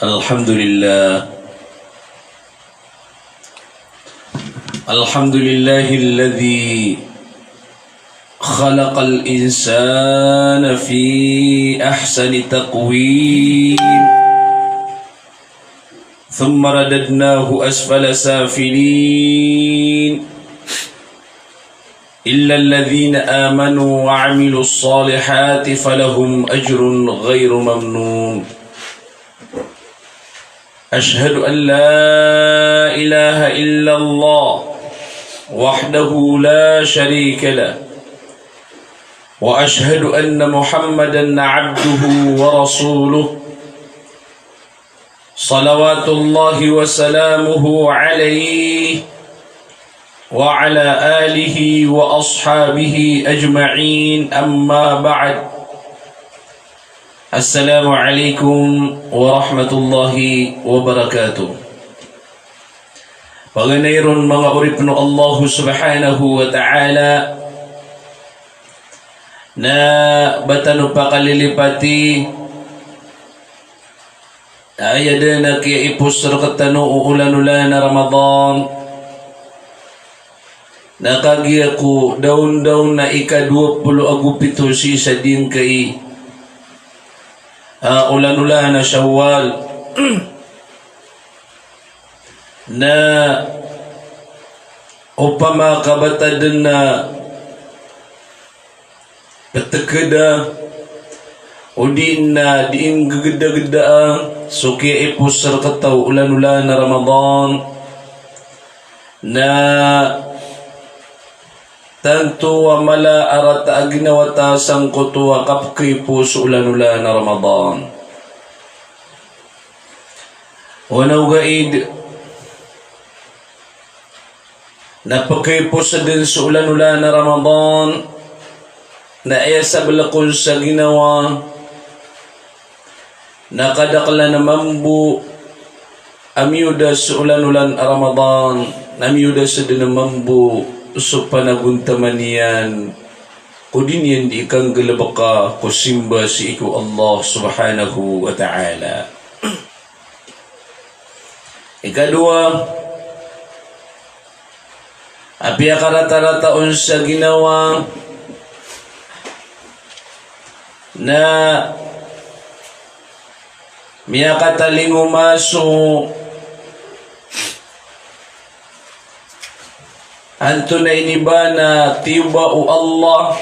الحمد لله الذي خلق الإنسان في أحسن تقويم ثم رددناه أسفل سافلين إلا الذين آمنوا وعملوا الصالحات فلهم أجر غير ممنون أشهد أن لا إله إلا الله وحده لا شريك له وأشهد أن محمدا عبده ورسوله صلوات الله وسلامه عليه وعلى آله وأصحابه أجمعين أما بعد السلام عليكم ورحمة الله وبركاته. Paganayrun mga uripno Allah subhanahu wa ta'ala na batano pa kalilipati ayada na kaya ipusar katano uulan-ulan na Ramadan nakagya ko daun-daun na ika-27 si isa din kay ulan-ulan na Shawwal na upama kabatadan na patakada o diin gagada-gada so kaya ipusar kataw ulan-ulan na Ramadan na tanto wa mala arata aginawata sangkoto wa kapkay po sa ulan-ulan na Ramadan. Wanaw gaid napakay po sa din sa ulan-ulan na Ramadan na ay sa balakon sa ginawa nakadakla na mambu amyuda sa ulan-ulan na Ramadan namyuda sa din na mambu so panaguntaman niyan kudin yan di ikang galabaka kusimba si ikaw Allah subhanahu wa ta'ala. Ikadua apiya karata-rataon sa ginawa na miya kataling umaso anto na iniba na tiba o Allah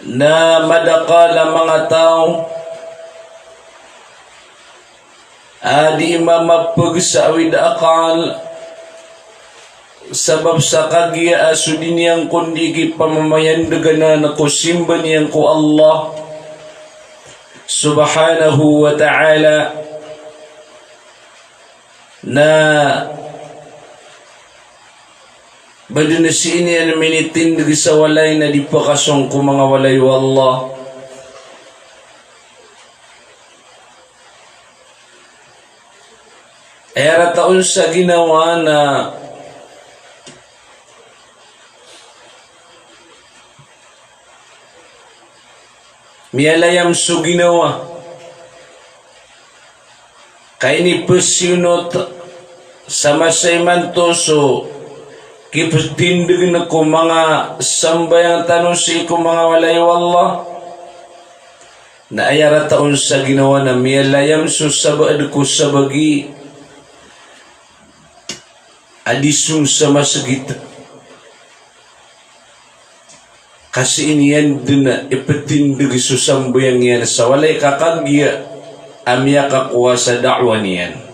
na madakal ang mga tao adi mamapag sa awid akal sabab sa kagya aso din niyang kundigi pamamayandagan na kusimba niyang ko Allah subhanahu wa ta'ala na bado na si ini ang minitindig sa walay na di pa kasong ko mga walay wallah. Era taon sa ginawa na mialayam so ginawa kay ni pesyunot sa masay mantoso kipatindig na ko mga sambayang tanong si ko mga walay wallah na ayara taon sa ginawa na mialayam so sabad ko sabagi adisong sa masagita kasi iniyan din na ipatindig so sambayang yan sa walay kakagya amya kakuha sa da'wa niyan.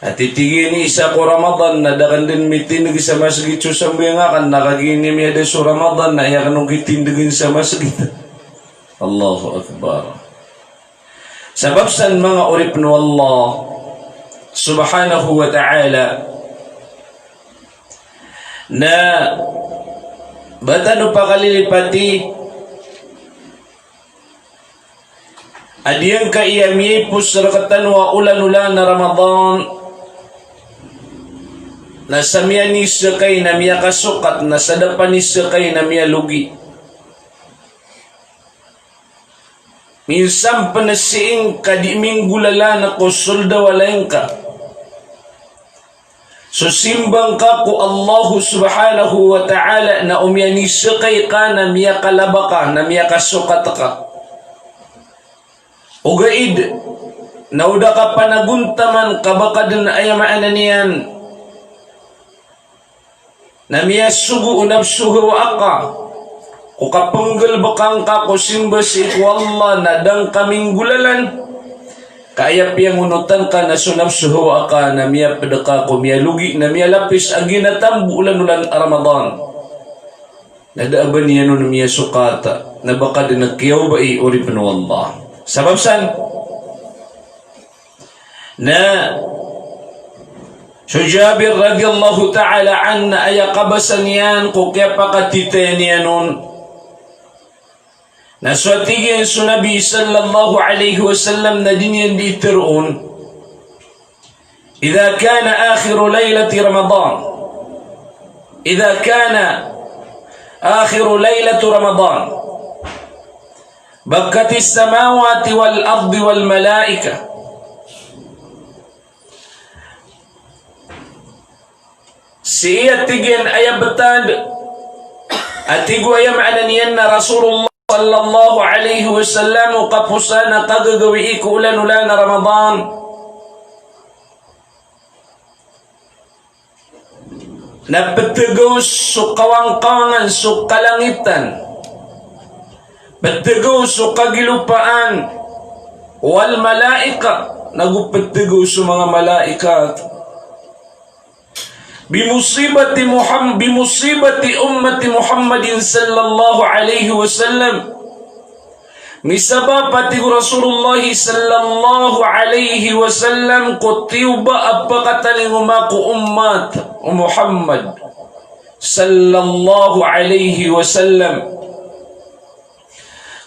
At itigin ni isa ko Ramadan na dakan din mitindig sa masjid so sambayang akan nakaginim yada so Ramadan na iya kanong kitindigin sa masjid. Allahu Akbar. Sabab san mga uripno Allah subhanahu wa ta'ala na batano pa kalilipati adiyang kaiyami pusrakatan wa ulan-ulan na Ramadan na samia ni sakay na miya kasukat na sadapan ni sakay na miya lugi minsan panasiing ka di minggulala na ko sulda walain ka. So simbang ka ko Allah subhanahu wa ta'ala na umyanisakay ka na miya kalaba ka, na miya kasukat ka. Ugaid, nauda ka panaguntaman kabaka din ayamaan niyan. Na miya sugu unabsuhu aka. O kapanggal bakang ka ko simba si Allah na dang kaming gulalan. Kaya piyang unutan ka na sunab suhuwa ka na miya pedaka ko miya lugi na miya lapis aginatam bulan-ulan Ramadan. Nadaaba niya nun miya sukata na baka din nagkiyaw ba uri panu Allah. Sabab san? Na so Jabir radiyallahu ta'ala an na ayakabasan yan ko kaya pakatite niya nun. Naswatigin sa Nabi sallallahu alayhi wa sallam na din yan ditiroon. إذا كان آخر ليلة رمضان إذا كان آخر ليلة رمضان بكت السماوات والأرض والملائكة سيئتين أيبتاد أتيقوا أيمعنى أن رسول الله sallallahu alaihi wasallam kapusan na kagagawi ko ulan-ulan na Ramadan. Napatagos so kawang-kawangan so kalangitan. Patagos so kagilupaan. Wal malaika. Nagupatagos so mga malaikat. Bimusibati ummati Muhammadin sallallahu alaihi wasallam misaba pati Rasulullah sallallahu alaihi wasallam kutiuba apakataling umaku ummat Muhammad sallallahu alaihi wasallam.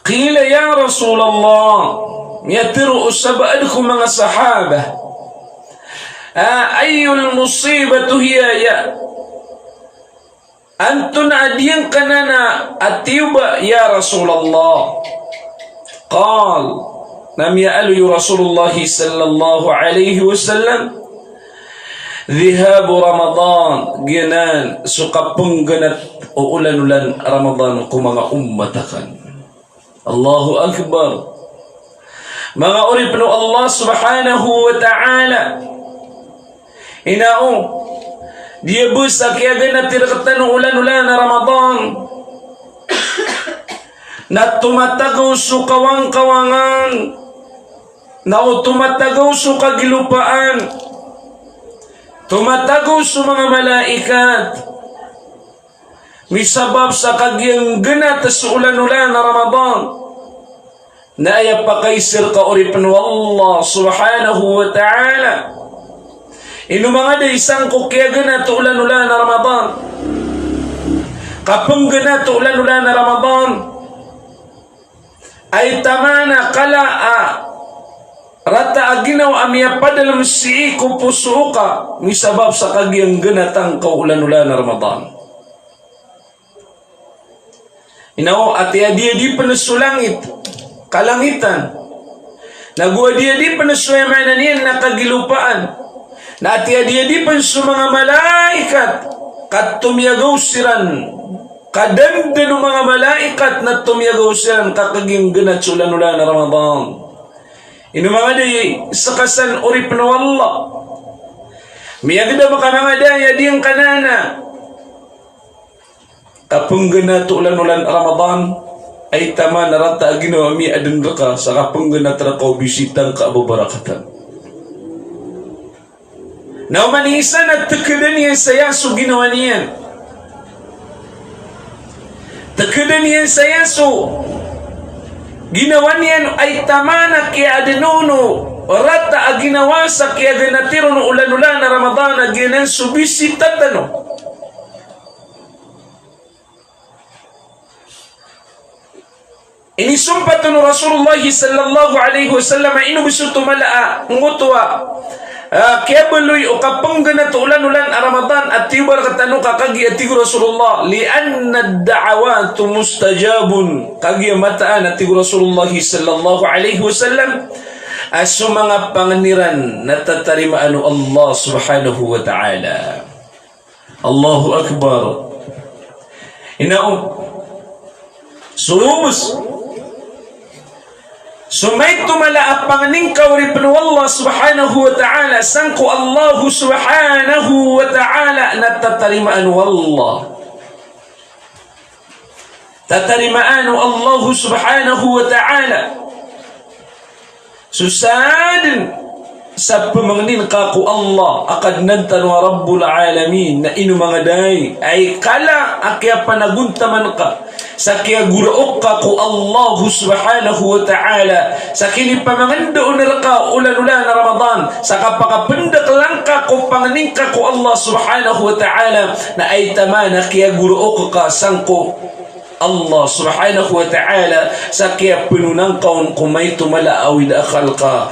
Qila ya Rasulullah yatiru sab'adkum mga sahabah ayyul musibatu hiya ya antun adiyan kanana atiuba ya Rasulullah qal nam ya'alu Rasulullah sallallahu alaihi wasallam dhihabu Ramadan ginan sukapung ganat ulan-ulan Ramadan ku mga ummatakan. Allahu akbar. Mga uripno Allah subhanahu wa ta'ala inao dia busa kaya ganat tirakatan ulan-ulan na Ramadan na tumatagaw sa kawang-kawangan na tumatagaw sa kagilupaan tumatagaw sa mga malaikat misabab sa kagyang ganat sa ulan-ulan na Ramadan na ayapakaisir ka uripan Allah subhanahu wa ta'ala. Ino mga day isang kukya ganat ulan-ulan na Ramadan. Kapag ganat ulan-ulan na Ramadan, ay tamana kalaa rata aginaw amya padalam si kupuso ka misabab sa kagyang ganatang kaulan-ulan na Ramadan. Inaw at di panasulangit, kalangitan. Nagua di panasuyaman niyan na kagilupaan. Na ati-adi pan sa mga malaikat kat tumiyagaw siran kadanda ng mga malaikat na tumiyagaw siran kakaging ganat sa ulan-ulan na Ramadan. Ino mga day sa kasan urip na Allah miyagda maka mga day adiyang kanana kapung ganat ulan-ulan Ramadan ay tama narata ginawa mi adun ka sa kapung ganat rakaw bisitang kaababarakatan. Na umanisa nagtakadan niya saya so ginawa niyan. Takadan niya saya so ginawa niyan ay tamana kaya adenono rata a ginawa sa kaya ganatiro no ulan-ulan na Ramadan na ginan subisitatano. Inisumpat no Rasulullah sallallahu alaihi wasallam inu bisuto malaa ngutwa kaya beloy o kapang ganat ulan-ulan a Ramadan at tibar katano kakagi at tigo Rasulullah lianna da'awatu mustajabun kagi mataan at tigo Rasulullah sallallahu alaihi wasallam aso mga panganiran natatarima anu Allah subhanahu wa ta'ala. Allahu Akbar. Inaon subus sumay tumala panganing kauripno Allah subhanahu wa ta'ala sangko Allah subhanahu wa ta'ala natatarimaan wallah tatarimaan Allah subhanahu wa ta'ala susadin sa pamangnin kako Allah akad nantan wa rabbul alamin na inu mga day ay kala akya panaguntaman ka sa kaya guraok ka ko Allah subhanahu wa ta'ala sa kini pamangando unar ka ulan-ulan na Ramadan sa kapakapendak lang ka ko panganing ka ko Allah subhanahu wa ta'ala na ay tama na kaya guraok ka sangko Allah subhanahu wa ta'ala sa kaya pinunang kaon kumay tumala awid akal ka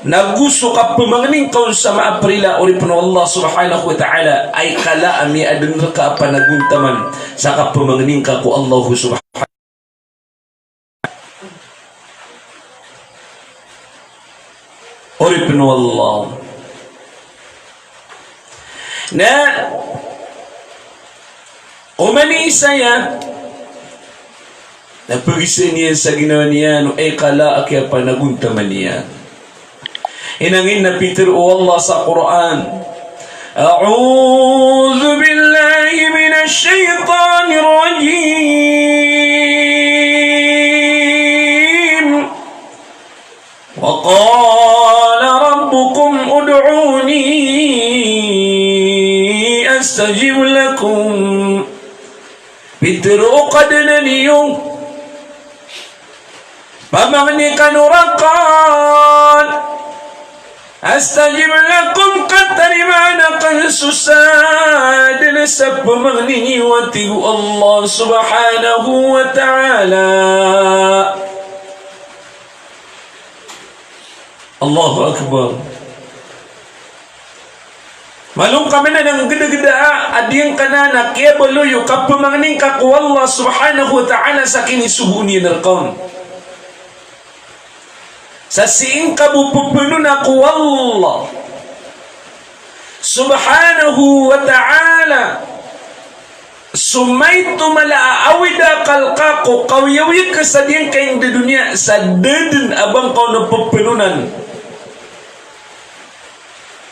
nagusto ka pamangning kaon sa maaprila uri puno Allah subhanahu wa ta'ala ay kala ami adun ka panaguntaman sa kapamangning ka ko Allah subhanahu uri puno Allah na umani saya napagisa niya sa ginawa niya no ay kala akya panaguntaman niya. Inangin na Peter o Allah sa Quran A'udhu billahi minash shaitanir rajim wa qala rabbukum ud'uni astajib lakum Peter o kadana niyong pamangni kanurakan astajib lakum katarimana kan susad nasab magni wa tigu Allah subhanahu wa ta'ala Allahu Akbar. Malung kami na ng geda-geda adiyang kanana kaya baloyo kapamangning ka ko Allah subhanahu wa ta'ala sa kinisuhuni narkon sa siing kabupupuno na ko Allah subhanahu wa ta'ala sumay tumalaawida kalka ko kawiyawi ka sa diyang kayong di dunia sa dadin abang kau napupununan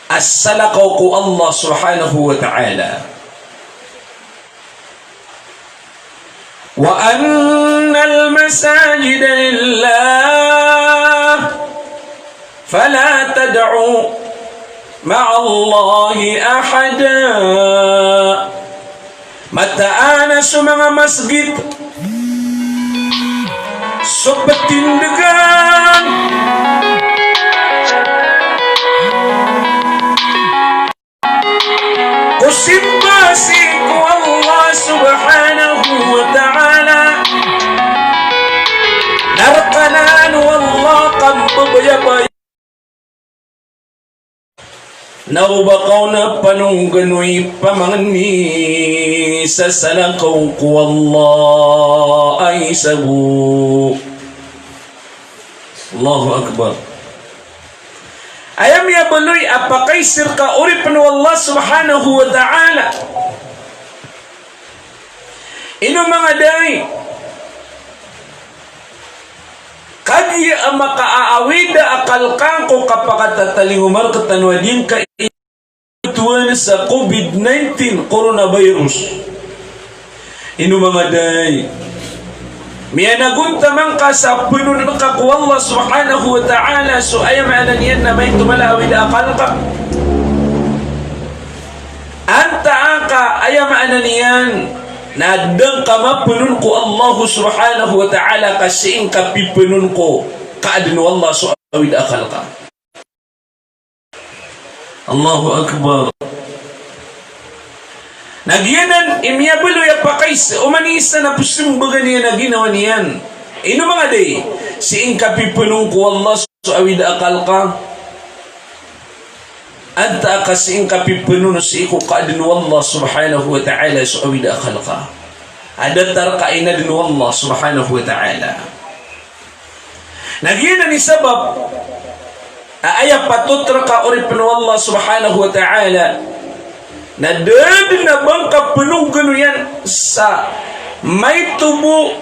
as-salakaw ko Allah subhanahu wa ta'ala wa anna al-masajida lillah fala tad'u ma'allahi ahada mataana sa mga masjid supatindagan kusimbasi ko Allah subhanahu wa ta'ala narkanan wallah kampabaya naubakaw na panungganoy pamangni sa salakaw ko Allah ay sabu Allahu Akbar. Ayam ya baloy apakay sirka uri panu Allah subhanahu wa ta'ala ino mga day kadi ang makaaawida akal kang ko kapakatatalingumal katanwadin ka ituan sa COVID-19 coronavirus ino mga day miyanaguntamang ka sa punun ka ko Allah subhanahu wa ta'ala so ayam ananiyan na may tumalawid akal ka anta ka ayam ananiyan nadang kama punun ko Allah subhanahu wa ta'ala kasiing kapipunun ko kaadun Allah suawid akal ka Allahu Akbar. Nagyanan imiyabalo ya pakais umanisa na pusimbaga niya na ginawa niyan ino mga day siing kapipunun ko Allah suawid akal ka anta kasing kapipenuno si iku kaadin wallah subhanahu wa ta'ala suawida khalqa ada tarkaina din wallah subhanahu wa ta'ala nagina ni sabab ayat patut terka urip Allah subhanahu wa ta'ala na dadin na bangka penuh genuyan sa may tubo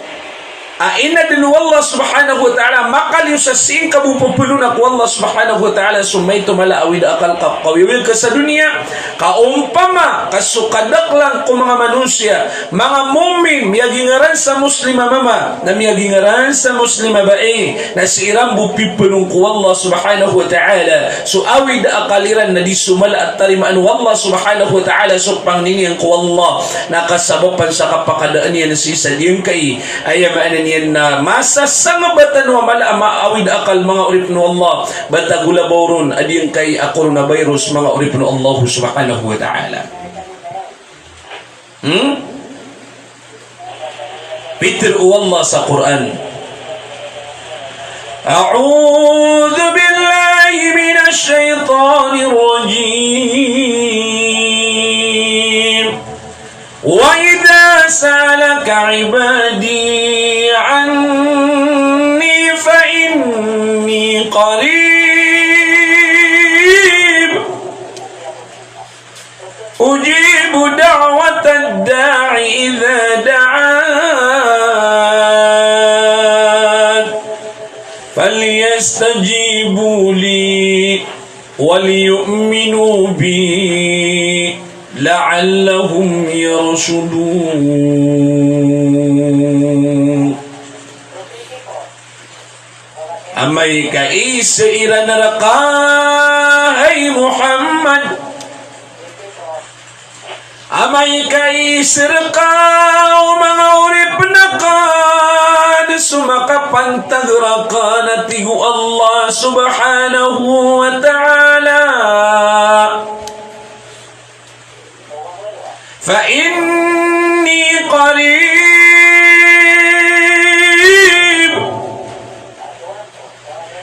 aina din Allah subhanahu wa ta'ala makal yung sa singka mo pupulunak Allah subhanahu wa ta'ala sumay tumala awid akal kawiwil ka sa dunia kaumpama kasukadak lang ko mga manusia mga mumin miyagingaran sa muslima mama na miyagingaran sa muslima bae na si iram bupipulong ko Allah subhanahu wa ta'ala so awid akaliran na di sumala at tarimaan Allah subhanahu wa ta'ala so pangniniang ko Allah nakasabapan sa kapakadaan niya na sisa diyang kay ayamaan yan na masasangabatan wa mala maawid akal mga urip no Allah batagulabaw ron adiyang kay coronavirus mga urip no Allah subhanahu wa ta'ala Peter Allah sa Quran A'udhu billahi minash shaitanir rajim wa idha salaka ibadi anni fa inni qarib ujibu da'watad da'i idha da'an falyastajibu li waliyu'minu bi la'allahum yarshudun amay kaisa naraka hay Muhammad amay kaisirka mga urip na kan sumakapantag na tigu Allah subhanahu wa ta'ala فإني قريب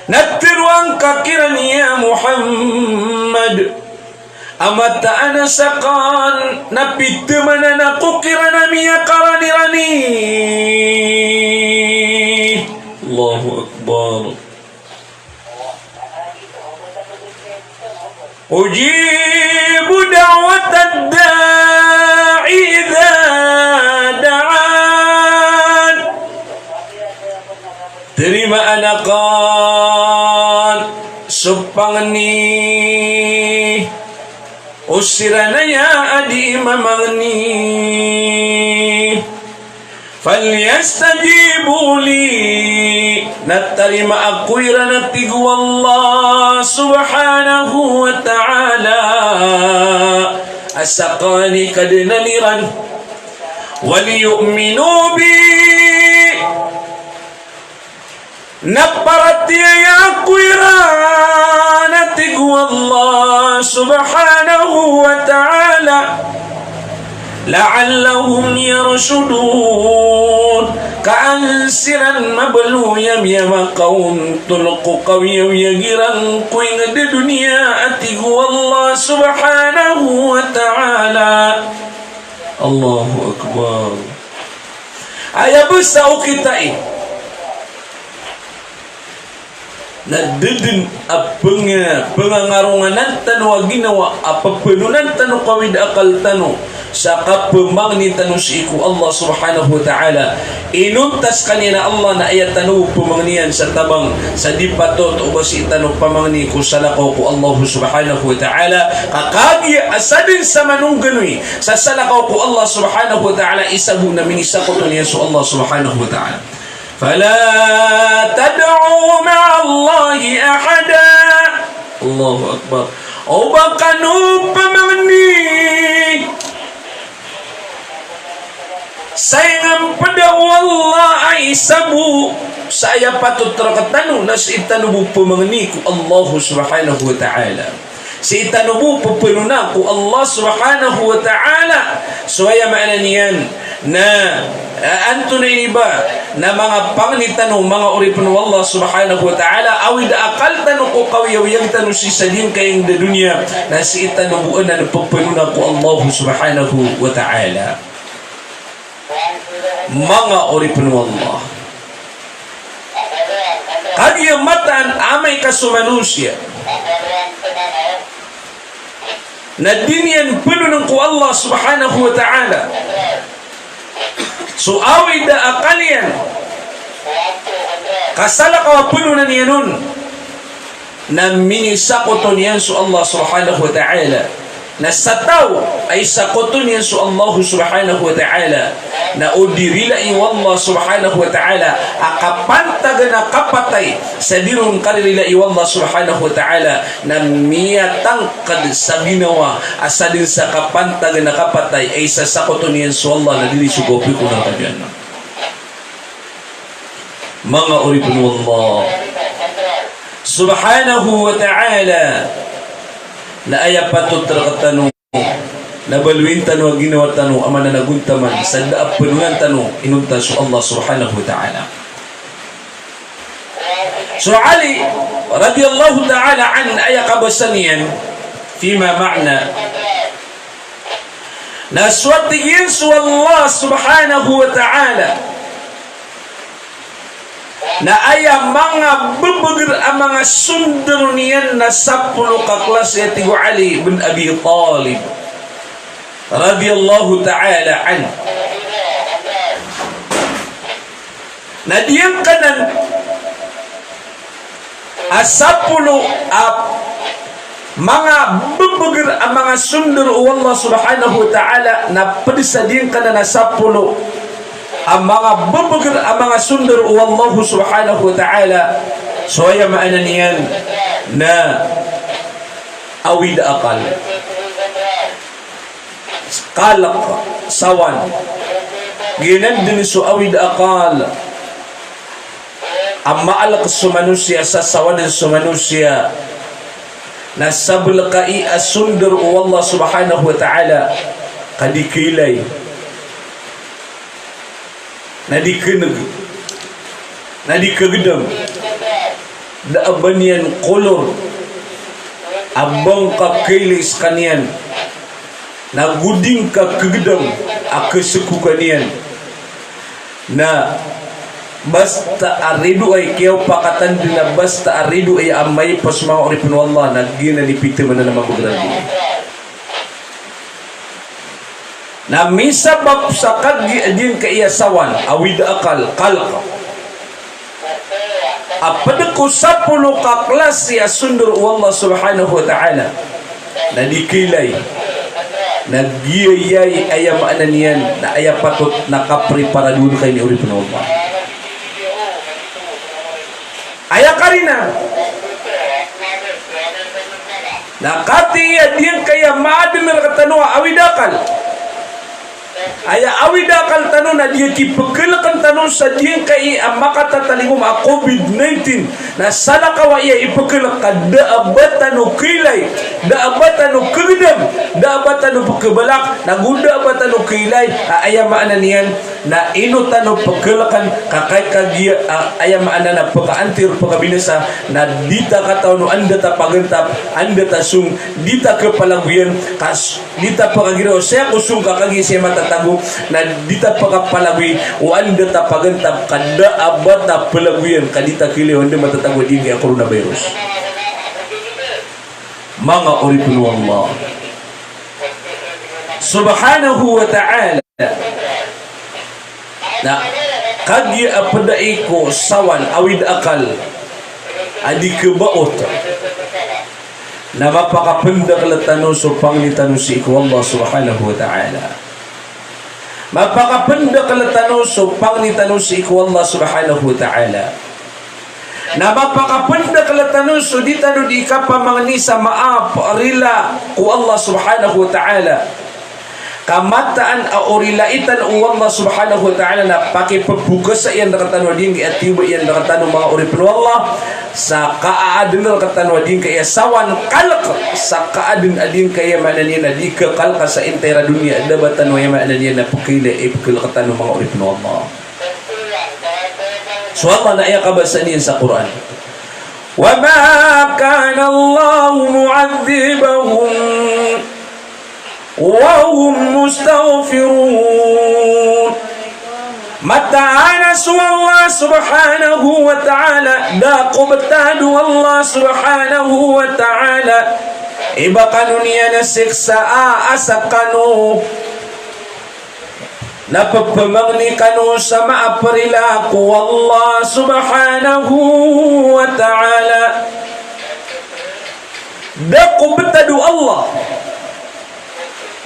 نتر أنك يا محمد أمت أنا سقان نبت من نقكرنا ميا قراني الله أكبر أجيب دعوة الداعي إذا دعان terima anakan supang ni usiranaya adi mamangni falyastajibu li natarima aku iranatigu Allah subhanahu wa ta'ala asaqani kadnaliran waliyu'minu bi naparatiya aku iranatigu Allah subhanahu wa ta'ala la'allahum yarshudun kaansiran mablu yam qaum tulqu qawiyam yagiran kuing di dunia atigu Allah subhanahu wa ta'ala Allahu akbar ayabusau kita nadedin apengnya pengangarungan tanu ginawa apapenunan tanu kawid akal tanu saka pemangni tanu siku Allah subhanahu wa ta'ala inuntas kanina Allah na ayat tanu pemangnian sa tabang sa dipatot o basi tanu pamangni ko salakaw ko Allah subhanahu wa ta'ala kakagi asadin sa manungganui sa salakaw ko Allah subhanahu wa ta'ala isabu na minisakot niya so Allah subhanahu wa ta'ala فلا تدعوا مع الله أحدا الله أكبر أو بقنوا pemangni sayang pada Allah aisabu saya patut terketanu nas itanubu pemangni ku Allah subhanahu wa ta'ala si itanubu pepenunaku Allah subhanahu wa ta'ala suaya makna niyan na anto na iba na mga panganitanong mga uripon ng Allah subhanahu wa ta'ala awid akal tanong ko kawiyawiyang tanong si sadin kayang da dunya na si itanubuan na napagpanuna ko Allah subhanahu wa ta'ala mga uripon ng Allah kagiyamatan amay kasumanusya na dinian penuh ng ko Allah subhanahu wa ta'ala so awid da akalian kasala ka penuh na niya nun na minisakoton yan so Allah subhanahu wa ta'ala na sataw ay sakoton yan so Allah subhanahu wa ta'ala na udirila iwallah subhanahu wa ta'ala akapantag na kapatay sa dirong karirila iwallah subhanahu wa ta'ala na miyatangkad sa ginawa asalin sa kapantag na kapatay ay sasakoton yan so Allah na dili sugopi ko ng kanya mga uripun wallah subhanahu wa ta'ala na ayapatot rakatano na balwin tano ginawa tano ama na naguntaman sa daap penunan tano inunta so Allah subhanahu wa ta'ala so Ali radiyallahu ta'ala an ayakabasaniyan fima ma'na na suwatigin so Allah subhanahu wa ta'ala na aya mga bebegir ang mga sundar niyan na 10 kaklas ya tigo Ali bin Abi Talib radiyallahu ta'ala an na diyang kanan 10 mga bebegir ang mga sundar Allah subhanahu wa ta'ala na pedisadian kanan na 10 ang mga bebegir ang mga sundar Allah subhanahu wa ta'ala so ay maana niyan na awid akal kalak sawan ginan din so awid akal ang maalak sa manusia sa sawan sa manusia na sablkai asundar Allah subhanahu wa ta'ala kadikilay nadikeneg nadikegedam daabanian kolor abang ka kilis kanian naguding ka kegedam akeseku kanian na basta aridu ay kiyaw pakatan din na basta aridu ay amay pasma oripun Allah nagina nipite man na mabugrandi na misabab sa kagdiin kaiyasawan awid akal kalak apadako 10 kaklas ya sundur Allah subhanahu wa ta'ala na dikilay nagiyayay ayam ananian na ayapatot nakaprepara dulu kay ni uripun Allah ayakarina nakati din kaya maadin na katanua awid akal aya awidakal tanong na diya kipagkalakan tanong sa diyan kay ang makatatalingom a COVID-19 na sana kawa iya ipagkalak ka daabatan o kilay daabatan o kagdam daabatan o pagkabalak nagudabatan o kilay aya maana niyan na inutan o pagkalakan kakay kagiya aya maana na pagkaantir pagkabinasa na dita kataw no anda ta pagantap anda ta sung dita kapalaguyan dita pagagiraw siya kusung kakagi siya matatago na dita pagapalaguy o anda ta pagantap kada abata palaguyan kadita kiliw anda matatago din kaya coronavirus mga uripun Allah subhanahu wa ta'ala na kagi apadai ko sawan awid akal adi kebaot na mapakapendak latano so panglitano si iku Allah subhanahu wa ta'ala mapakapendak latano so panglitano si iku Allah subhanahu wa ta'ala na mapakapendak latano so ditano di kapamangni sa maap rila ku Allah subhanahu wa ta'ala kamataan aurilaitan Allah subhanahu wa ta'ala na pakipagbukas sa iyan nakatano din at tiba iyan nakatano mga uripin Allah sa kaadin nakatano din kaya sawan kalak sa kaadin adin kaya mananiya na di kakalka sa entera dunia dabatan wa mananiya na pukila ipukila katano mga uripin Allah. So Allah na iya kabasa niyan sa Quran, وَمَا كَانَ اللَّهُ مُعَذِّبَهُمْ وَهُمْ مُسْتَغْفِرُونَ. Mataana su Allah subhanahu wa ta'ala daqubtadu Allah subhanahu wa ta'ala iba kanuniya na siksa asakanu napagpamagni kanu sa maaprila ko Allah subhanahu wa ta'ala daqubtadu Allah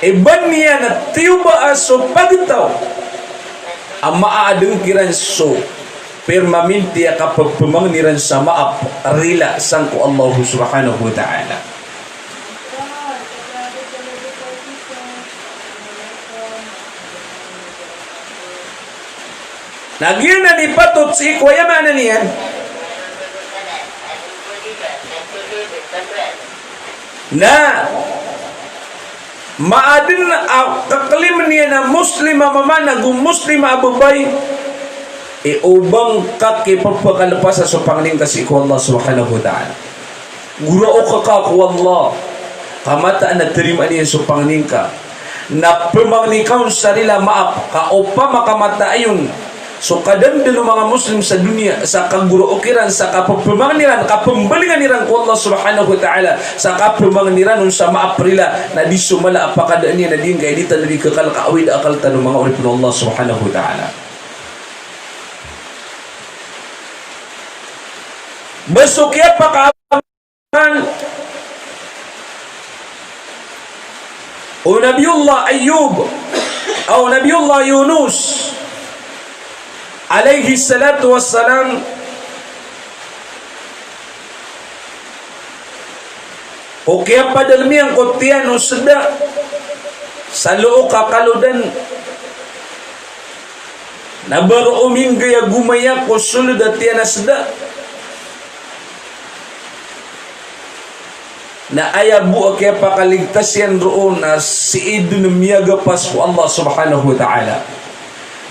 iban niya na tiyuba aso pagtaw ang maadeng kiran so permaminti kapag pumangniran sa maap rila sang ko Allah subhanahu wa ta'ala. Nagyan na ni patot si kuya mana niyan na maadin kaklim niya na muslima mamana kung muslima ababay ubang kakipagpakalapasa sa pangling kasi ko Allah subhanahu wa ta'ala gurao ka ko Allah kamataan na terima niya sa pangling ka na pamangling sarila maap ka o pa makamata ayon. So kadang ng mga Muslim sa dunia sa kagurookiran sa kapagpamangniran kapambalingan niran ko Allah subhanahu wa ta'ala sa kapamangniran sa maaprila na di sumala apakadaan niya na din kaya di tanali kakal kaawid akal tanong mga uripin Allah subhanahu wa ta'ala. Basukya pakaman o Nabiullah Ayyub o Nabiullah Yunus alaihi salatu wassalam o kaya padalmiang kotiano sada sa loo kakaludan na baro uminggaya gumaya ko sulod at yan sada na ayabu o kaya pakaligtas yan roon na si idun miyaga pas ko Allah subhanahu wa ta'ala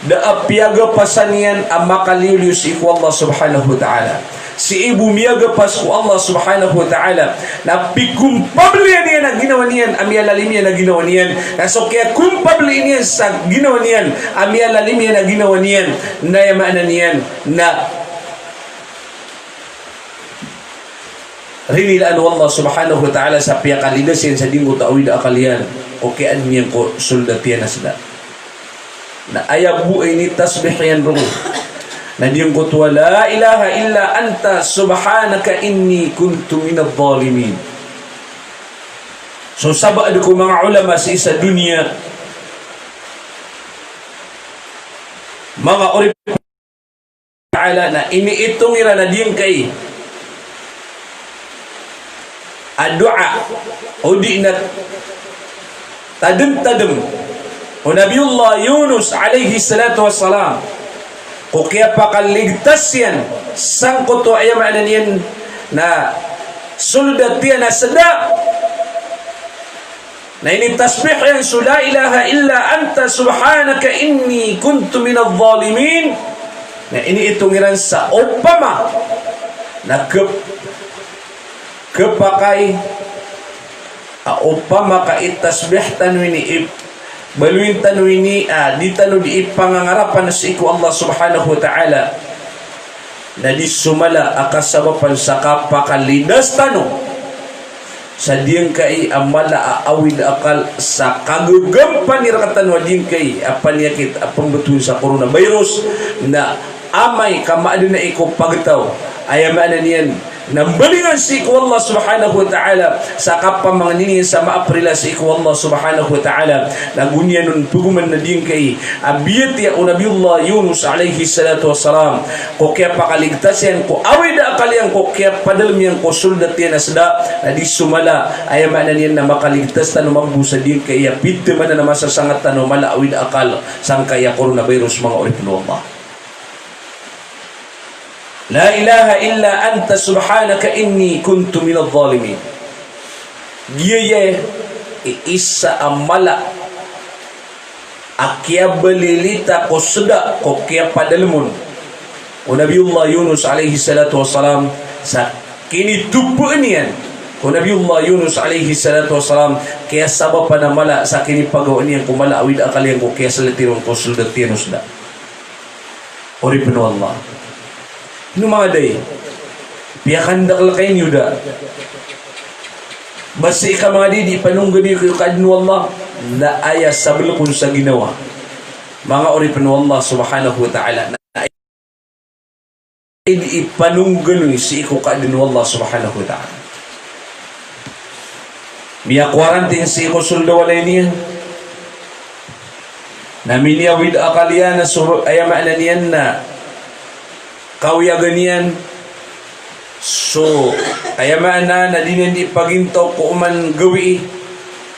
da apiaga pasanian ang makaliwlius iku Allah subhanahu wa ta'ala si ibu miyaga pas ko Allah subhanahu wa ta'ala na pikumpablian niya na ginawa niyan amiyalalim niya na ginawa niyan na so kaya kumpabli niya sa ginawa niyan amiyalalim niya na ginawa niyan na yamaanan niyan na rinilaan Allah subhanahu wa ta'ala sa piyakalidas yan sa dinggo ta'awid akalian o kaya niyan ko suldatiyan na sila na ayabu ay ni tasbih yan ro na diyang kutwa la ilaha illa anta subhanaka inni kuntu minadh dhalimin. So sabad ko mga ulama sa isa dunia mga urip ta'ala na iniitong ira na diyang kay addu'a o di na tadem o Nabiullah Yunus alaihi salatu wassalam o kaya pakaligtas yan sangkot o ayamanan yan na suldat yan na sada na initasbih yan so la ilaha illa anta subhanaka inni kuntu minadh dhalimin na iniitungiran sa upama na kepakay upama ka itasbih tanwini baluin tanwini di tanu di ipangangarapan sa iku Allah subhanahu wa ta'ala na di sumala akasabapan sa kapakalidas tanu sa diyang kay amala aawid akal sa kagugampan ni rakatan wa diyang kay apanyakit apang betul sa coronavirus na amay kamaadun na iku pagtaw ayaman niyan nambalingan si iku Allah subhanahu wa ta'ala sa kapang mga nini sa maaprila si iku Allah subhanahu wa ta'ala nagunya nun puguman na din kay abiyat ya o Nabiullah Yunus alayhi salatu wassalam ko kaya pakaligtas yan ko away da akalian ko kaya padalm yan ko suldat yan asda na di sumala ay maanan yan na makaligtas na numambusa din kaya pidde man na masasangat na numala awid akal sang kaya coronavirus mga oripno Allah. La ilaha illa anta subhanaka inni kuntu minadh dhalimin. Giye isa amala akya balilita ko suda ko kya padalmun. O Nabiullah Yunus alaihi salatu wassalam sa kinitupuan niyan. O Nabiullah Yunus alaihi salatu wassalam kaya sabab pa na mala sa kinipagawa niyan kumala awid akalian ko kaya salatiron ko suda tiyanus da. Oripno Allah. Mga day piyakan dakal kayo yuda basi ka mga di panunggan niyo kayo kaadno Allah na aya sabal kung sa ginawa mga oripno Allah subhanahu wa ta'ala na ipanunggan niyo si iko kaadno Allah subhanahu wa ta'ala miya quarantine si iko suldo walay niya na miniyawid akalian na ayamaanan niyan na kauya ganian so ayamaan na dinan di paginto ko man gawi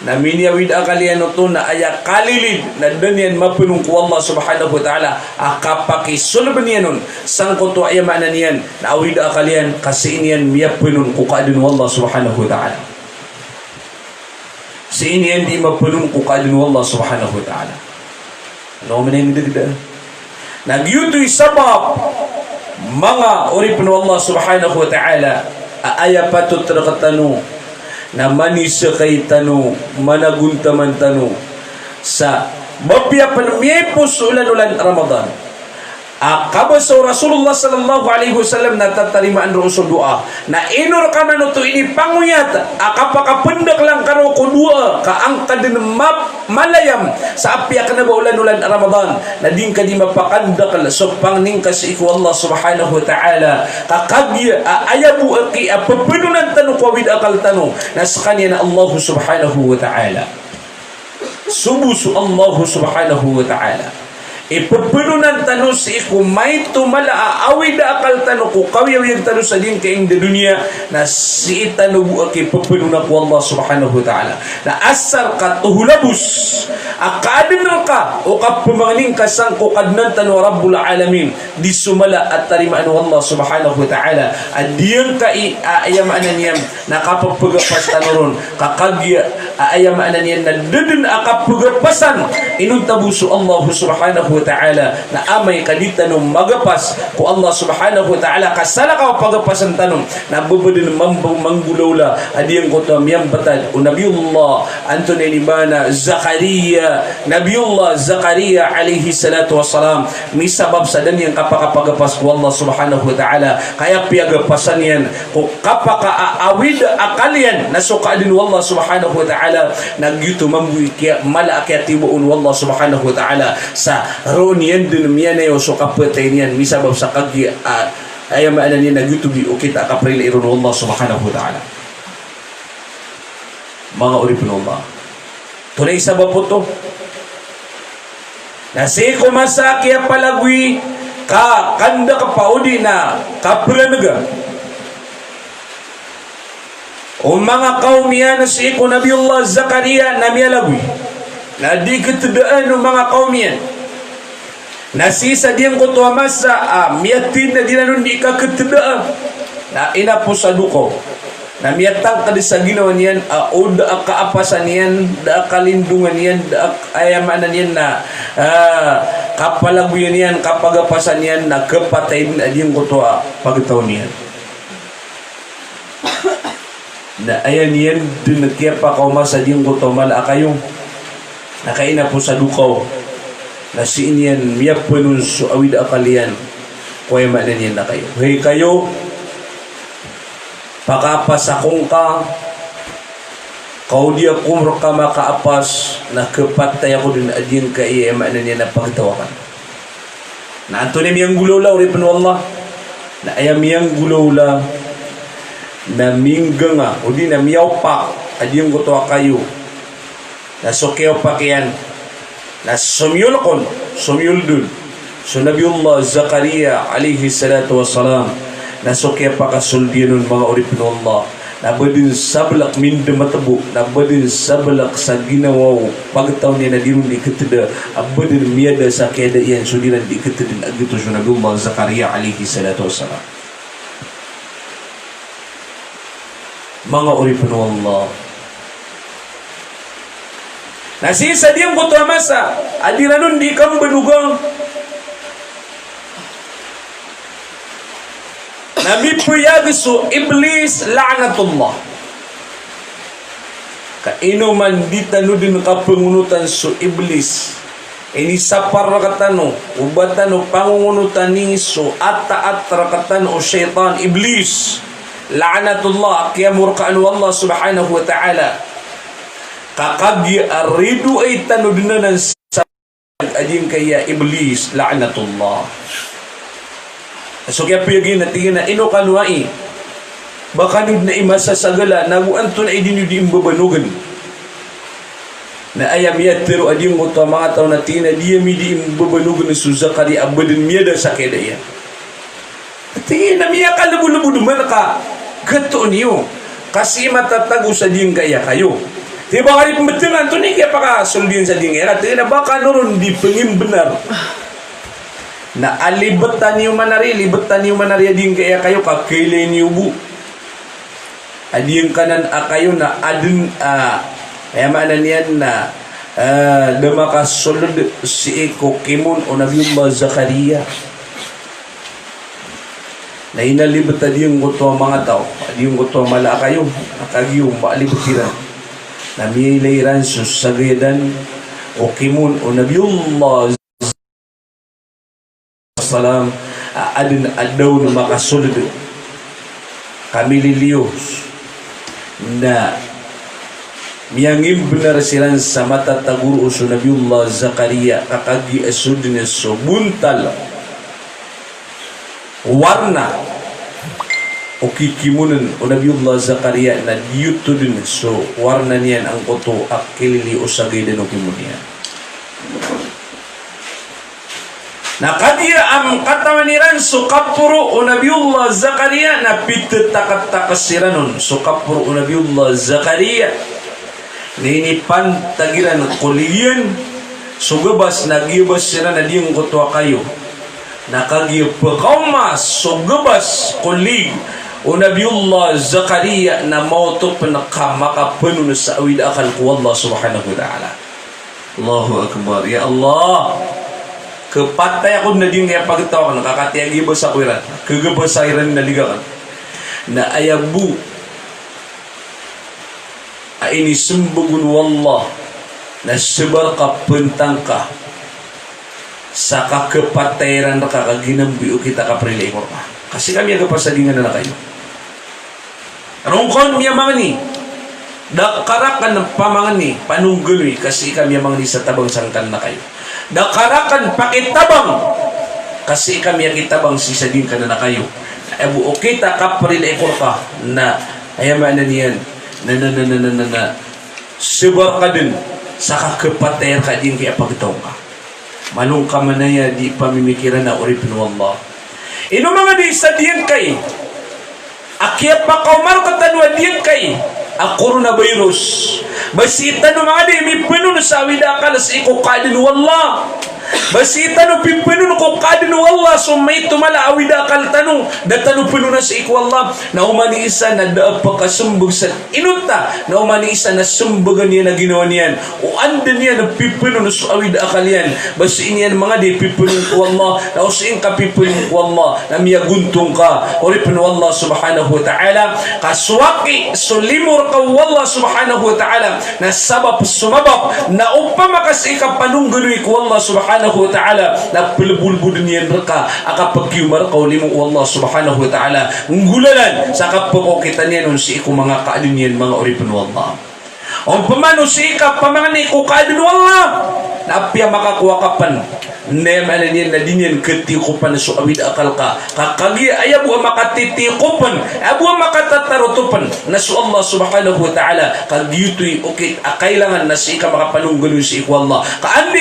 na miniyawid akalian to na aya kalilid na danyan mapunong ko Allah subhanahu wa ta'ala akapaki sulban niyan sang ko to ayamaan niyan na awid akalian kasi iniyan miyapunong ko kaadun Allah subhanahu wa ta'ala si iniyan di mapunong ko kaadun Allah subhanahu wa ta'ala ano man yung dagda nagyuto'y sabab mga oripno Allah subhanahu wa ta'ala aaya patut rakatano na manisa kay tano managuntaman tano sa mabiyapan miyepos ulan-ulan Ramadan kabaso Rasulullah sallallahu alaihi wasallam natatarimaan ro sa dua na inor ka man to ini panguyat akapakapendak lang karo ko dua ka angkad din malayam sa apyak na ba ulan-ulan Ramadan na din ka di mapakandak so pangning kasi iku Allah subhanahu wa ta'ala kakagya ayabu aki papenunan tanu ko wid akal tanu na sa kanya na Allah subhanahu wa ta'ala subusu Allah subhanahu wa ta'ala ipapununan tanu si iku may tumala awid akal tanu ko kawiyaw yung tanu sa din kaing da dunia na si itanu buaki papununan ko Allah subhanahu wa ta'ala na asar ka tuhulabus akadin ka o kapumangning kasang ko kadnan tanu Rabbul Alamin di sumala at tarimaan Allah subhanahu wa ta'ala at diyan ka ayamaanan niyan nakapagpagapas tanuron kakagya ayamaanan niyan na dudun akapagapasan inuntabuso Allah subhanahu wa ta'ala na amay kaditanong magapas ko Allah subhanahu wa ta'ala kasala ka pagapasan tanong na bubudin manggulawla adiyang ko to miyang batad o Nabiullah Anthony Libana Zakaria Nabiullah Zakaria alayhi salatu wassalam may sabab sa daniyang kapakapagapas ko Allah subhanahu wa ta'ala kaya piyagapasan yan ko kapakaawid akalian na sukadin Allah subhanahu wa ta'ala nagyuto mambuy kaya malaakatibuun Allah subhanahu wa ta'ala sa ron yan dun miyan na yung sukapatay niyan misabab sa kagi ayamaan niya nagyutubi o kita kapril iron Allah subhanahu wa ta'ala mga oripno Allah tunay sabab po to nasi kumasakya palagwi ka kanda ka paudi na kapranaga o mga kaumiyan na si iko Nabiullah Zakaria na miyalagwi na di katadaan ng mga kaumiyan nasisa diyang kutuwa masa miyatin na dinanon di ka katadaan na inapo sa duko na miyatang ka di sa ginawa niyan o da kaapasan niyan da kalindungan niyan da ayamanan niyan na kapalaguyan niyan kapagapasan niyan na kapatay na diyang kutuwa pagtaw niyan na ayan niyan dun nagkaya pa kauma sa diyang kutuwa mala kayo nakaina po sa dukaw na si inyan miyapunun su awid akalian kuya manan yan na kayo hey kayo pakapasakong ka kaudia kumro ka makaapas na kapatay ako dun adyan ka iya manan yan na pagtawakan na anto na miyang gulaw la uripin wallah na ayam miyang gulaw la na mingga nga o di na miyaw pa adiyong guto kayo na sukyaw pa kiyan na sumyul dun so Nabiullah Zakaria alayhi salatu wassalam na sukya pa kasuldiyan nun mga oripin Allah na badin sablak minda matabo na badin sablak sa ginawaw pagtaw niya na dinun di ketida abadin miyada sa keda iyan so dinan di ketidin agito so Nabiullah Zakaria alayhi salatu wassalam mga oripin Allah nasisa diyang buto masa adiranun di kang benugang Nabi puyagso iblis la'natullah kaino man di tanu din kapangunutan so iblis ini sapar rakatano ubatano pangungunutan ni so ata-atra katano syaitan iblis la'natullah kaya murkaan Allah subhanahu wa ta'ala kakagi aridu ay tanu dinanan sa ading kaya iblis la'natullah so kaya piyagin na tingin na ino kanuai baka nid na imasa sagala naguanto na idin yung imbabanugan na ayam yatero adiyong mga tao na tingin na diya mi di imbabanugan na suzakari abadin miyada sa keda iya tingin na miya ka labu-labu duman ka gato niyo kasi matatago sa diyang kaya kayo diba kari pembetingan to ni kaya pakasuldiin sa diyang era tingin na baka noron di pengim benar na alibetan niyo manari ading kaya kayo kakilay niyo bu ading kanan akayo na adun ayaman niyan na damakasulod si Eko Kimun o Nabiullah Zakaria na inalibetan yung guto mga tao ading guto mala kayo nakagiyong maalibetiran na miyailayran susagadan o Kimun o Nabiullah salam adin adaw na makasulod kami liliyos na miyangim benar silang sa mata taguro so Nabiullah Zakaria kakagi asud niya so buntal warna o kikimunan o Nabiullah Zakaria na diyuto din so warna niyan ang koto akilili o sagay din o kimunia nakadiya ang katawaniran so kapuro o Nabiullah Zakaria na pitatakat-takasiranon so kapuro o Nabiullah Zakaria ninipan tagiran kuliyan so gabas nagibas sila na diyang kutwa kayo nakagipakamas so gabas kulig o Nabiullah Zakaria na mautop na kamakapuno sa awid akal ko Allah subhanahu wa ta'ala Allahu Akbar ya Allah kepatay ako na din kaya pagtawa ka nakakatiyagi ba sa kuiran kagabasairan na ligakan na ayabu ay inisumbugun wallah na sebar ka pentang ka sa kakapatayaran na kakaginambi o kita kaprilay mo kasi kami agapasagingan na kayo rungkon miya mga ni dakarakan ng pamangan ni panungguloy kasi kami mga ni sa tabang sangkan na kayo dakarakan pakitabang kasi kami kitabang sisadin ka na kayo o kita kapril ekor ka na ayaman na niyan na subar ka din sa kakapatayan ka din kaya pagtaw ka manong ka manaya di pamimikiran na oripin wallah ino mga di sa diyan kay akyat pa kaumar katanwa diyan kay ang coronavirus basita no mga di may pinuno sa awidakal sa ikukadin wallah basita no pinuno ko kadin wallah sumay tumala awidakal tanong datano pinuno sa ikwallah na umani isa na daapakasumbog sa inuta na umani isa na sumbogan niya na ginawa niyan o anda niya na pinuno sa awidakal yan basi niyan mga di pinuno ko wallah na usin ka pinuno ko wallah na miyaguntong ka o ripin wallah subhanahu wa ta'ala kaswaki sulimur ka wallah subhanahu wa ta'ala na sabab sumabab na upama kasi ikapanungguloy ko wallah subhanahu wa ta'ala na pilbulbudin yan raka akapagkiumar ka ulimu wallah subhanahu wa ta'ala ngulalan sa kapapokita niya nun si iku mga kaadun yan mga oripin wallah o pamano si ika pamangani ko kaadun wallah na apya makakuwakapan nem ananian na dinyan ketikupan so awid akal ka kakagi ayabu makatitikupan abu makatatarutupan na so Allah subhanahu wa ta'ala kagyutoy okay kailangan na si ka makapanunggulo si iku Allah kaandi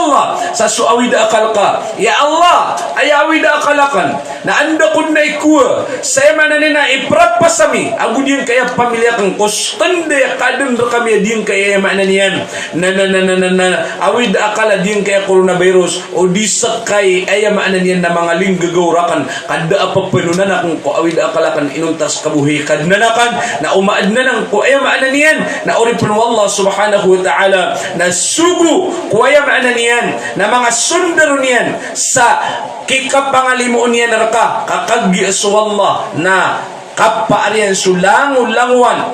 Allah sa suawid akal ka ya Allah ay awid akalakan na anda kun na ikua saya mana na iprapasami agu diyan kaya pamilya kang kostande kadun kami diyan kaya mana niyan na awid akala diyan kaya coronavirus o disakay ay mana niyan na mga linggagawrakan kada apa penunan akong ko awid akalakan inuntas kabuhi kadnanakan na umaad na nang ko ay mana niyan na oripun Allah subhanahu wa ta'ala na sugu ko ay mana niyan na mga sundaro niyan sa kikapangalimuon niyan naraka kakagi aso Allah na kapaarian sulangulanguan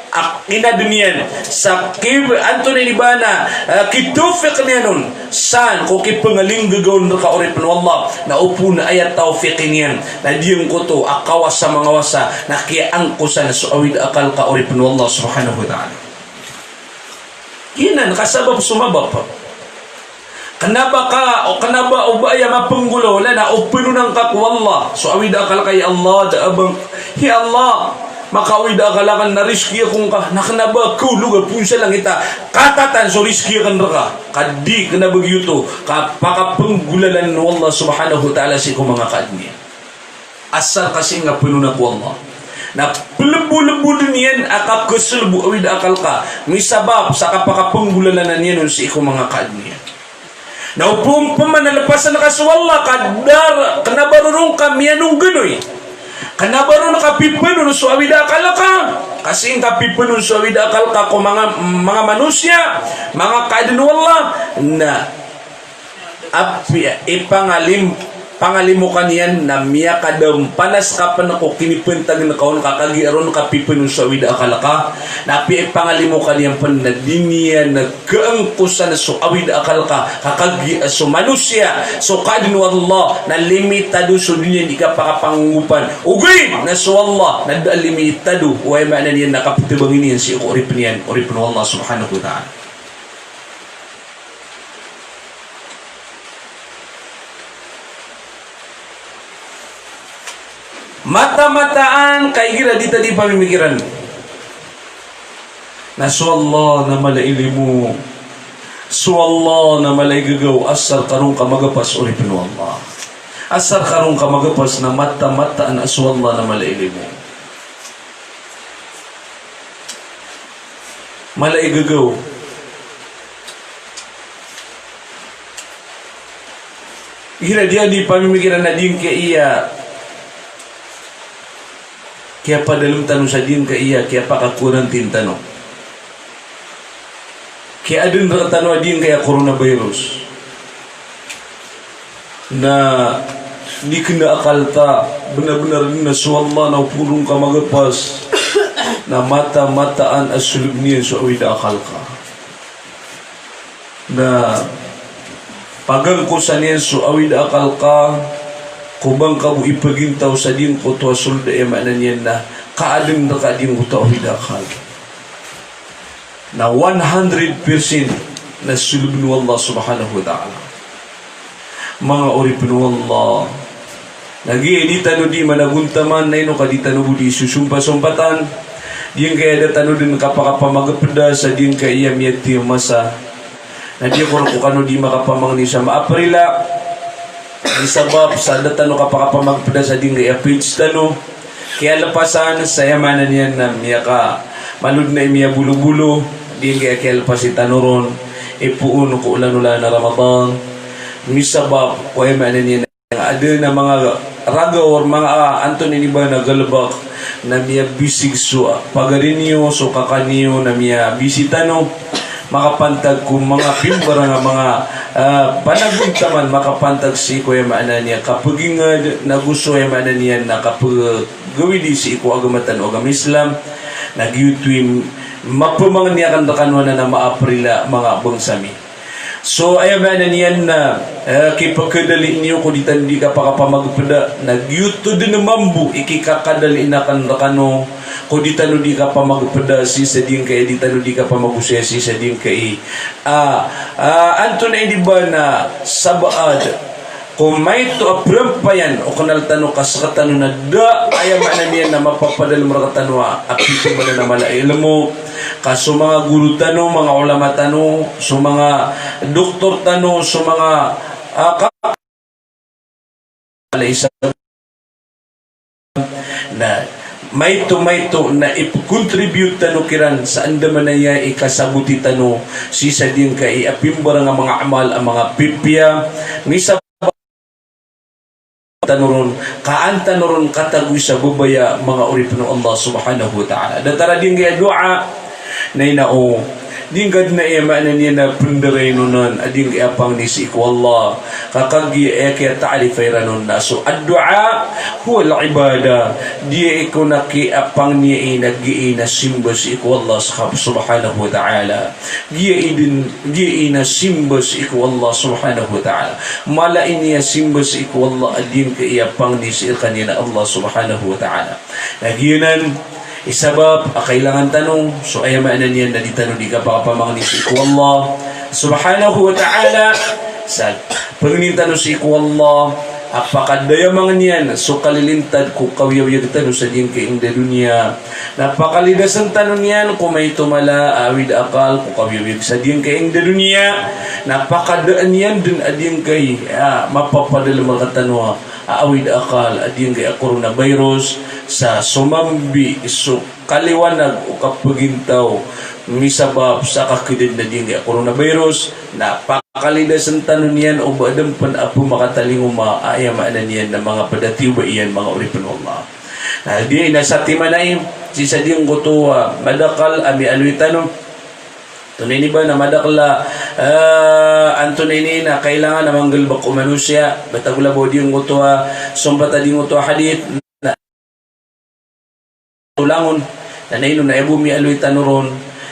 akina duniyan sa anto ni libana kitufik niyan nun san ko kipangaling gagawin naraka oripin Allah na upo na ayat tawfiq niyan na diyang ko to akawas sa mga wasa na kiangkusan sa awid akal ka oripin Allah subhanahu wa ta'ala kinan kasabab sumabab kanaba ka o kanaba ubaya mapenggulo wala na upino ng kakwallah so awid akal kay Allah da abang ya Allah makawid akalakan na riski akong ka nakanaba kuluga punsa lang ita katatan so riski akan raka kadi kanaba gyuto kapakapenggulalan no Allah subhanahu wa ta'ala si ko mga kadni asal kasi nga puno na ko Allah na pelebu-lebu dunian akap keselbu awid akal ka misabab sa kapakapenggulalan niyan si ko mga kadni na upong pamanalapasan na kaswalla kadar kanabarurong kami anong ganoy kanabarong nakapipanon so awida akal ka kasi ang kapipanon so awida akal ka kung mga manusia mga kadinwalla na pangalimukan yan na miya kadam panas ka pa na ko kinipentag na kaon kakagiaron kapipanon so awida akal ka na pangalimukan yan pa na diniya nagkaangkusan so awida akal ka kakagi so manusia so kadinwalla na limitado so diniya di ka pakapangupan ugay na so Allah na limitado way maana niyan nakapitibangin yan si oripin Allah subhanahu wa ta'ala mata-mataan kay gira di tadi pamimikiran na so Allah na malaili mo so Allah na malay gagaw asar karong ka magapas oripin Allah asar karong ka magapas na mata-mataan na so Allah na malaili mo malay gagaw gira dia di pamimikiran na din kaya iya kaya pa dalam tanong sa din ka iya kaya pa kakurang tintano kaya adun ratano din kaya coronavirus na di kena akal ta benar-benar na suwalla na pulong ka magapas na mata-mataan asulub niya so awida akal ka na pagangkusan niya so awida akal ka kubang kamu ipagintaw sa din ko to asulda e maanan yan na kaalim na kaadim ko to awidakal na 100% na sulubin Allah subhanahu wa ta'ala mga oripin Allah lagi di tano di managuntaman na ino ka di tano budi susumpa-sumpatan diyan kaya da tano din kapakapamagapeda sa diyan kaya miyati masa na diyan ko kano di makapamangni sa maaprila isabab sa datano kapakapamagpeda sa din kaya page tano kaya lapasan sa yamanan yan na miya ka malud na miya bulu-bulu din kaya lapas itanuron ipuun ko ulan-ulan na Ramadan misabab ko yamanan yan ada na mga raga or mga Anthony ni ba nagalabak na miya bisig so pagarinyo so kakaniyo na miya bisitano makapantag kung mga pimbara nga mga panaguntaman makapantag si Kuya Maana niya kapag na gusto ay Maana niya na kapag gawin si Iku agamatan o agam Islam nag-YouTube mapamang niya kandakanwa na maaprila mga bangsami So ay mana niyan na kipakadali niyo ko ditan di ka pakapamagpada nagyuto din mambu ikikakadali na kano ko ditano di ka pamagpada si sa din kay ditano di ka pamagusya si sa din kay anto na di ba na sabaad kung may to aprampayan o kanal tano kasakatano na da ay mana niyan na mapapadal mo katano apito ba na malay alam mo kaso mga guru tano mga ulama tano so mga doktor tano so mga isa na may to na ipakontribute tano kiran sa andaman na iya ikasabuti tano si sa din kay apimbar nga mga amal ang mga pipya misa tanuron kaanta nuron katagoy sa gubaya mga urip ng Allah subhanahu wa ta'ala datara din kaya dua na inao din gad na iya maana niya na pundaray nunan ading iapang ni si Allah kakagi kaya ta'alifay ranon na so ad-dua huwa al-ibada dia iko nakiapang niya nag-iina simba si Allah subhanahu wa ta'ala dia ina simba si Allah subhanahu wa ta'ala malain niya simba si Allah ading kaiapang ni si kanina Allah subhanahu wa ta'ala nagiyanan isabab kailangan tanong so ay maanan yan na di tanong di ka pakapamangin si Allah subhanahu wa ta'ala sa pagnintanong si Allah apakadayamangan yan so kalilintad ko kawyawiyag tanong sa din kaing da dunya napakalidasan tanong yan kung may tumala awid akal ko kawyawiyag sa din kaing da dunya napakadaan yan dun ading kay mapapadala mga tanong awid akal ading kay coronavirus sa sumambi so kaliwanag o kapagintaw misabab sa kakidid na din kay coronavirus napakalidasan tanon yan o badam pan apo makataling maayamaanan yan ng mga padatiw ba iyan mga uripin Allah di nasa timanay si sading kutuwa madakal ami alwitanong tunay ni ba na madakla antunay ni na kailangan na manggal bako manusia batagula bodi yung kutuwa sumbata din kutuwa hadith na tulangon na naino na ebumi aloy tanuron